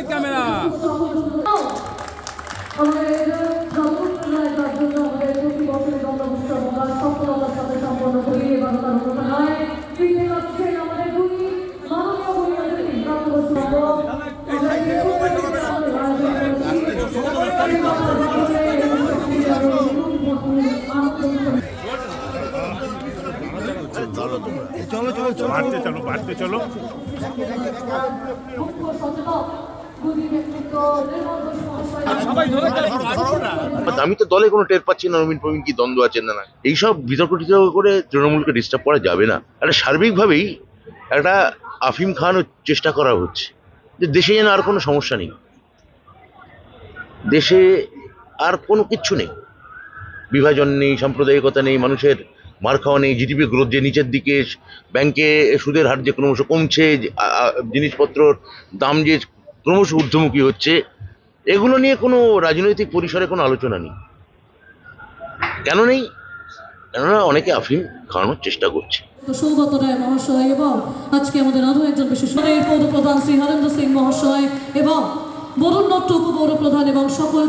Camera বাড়তে চলো আমি তো দলে কোনো টের পাচ্ছি না নবীন প্রবীণ কি দ্বন্দ্ব আছে না এইসব বিতর্ক টিতর্ক করে তৃণমূলকে ডিস্টার্ব করা যাবে না। একটা সার্বিকভাবেই একটা আফিম খাওয়ানোর চেষ্টা করা হচ্ছে যে দেশে যেন আর কোনো সমস্যা নেই, দেশে আর কোনো কিচ্ছু নেই, বিভাজন নেই, সাম্প্রদায়িকতা নেই, মানুষের মার খাওয়া নেই, জিডিপি গ্রোথ যে নিচের দিকে, ব্যাংকে সুদের হার যে ক্রমশ কমছে, জিনিসপত্রর দাম যে ক্রমশ ঊর্ধ্বমুখী হচ্ছে, এগুলো নিয়ে কোনো রাজনৈতিক পরিসরে কোনো আলোচনা নেই। কেন নেই? কেননা অনেকে আফিম খাওয়ানোর চেষ্টা করছে। সৌগত রায় মহাশয় এবং আজকে আমাদের আরও একজন বিশেষ পৌর প্রধান শ্রী হরেন্দ্র সিং মহাশয় এবং বরুণ দত্ত উপপৌর প্রধান এবং সকল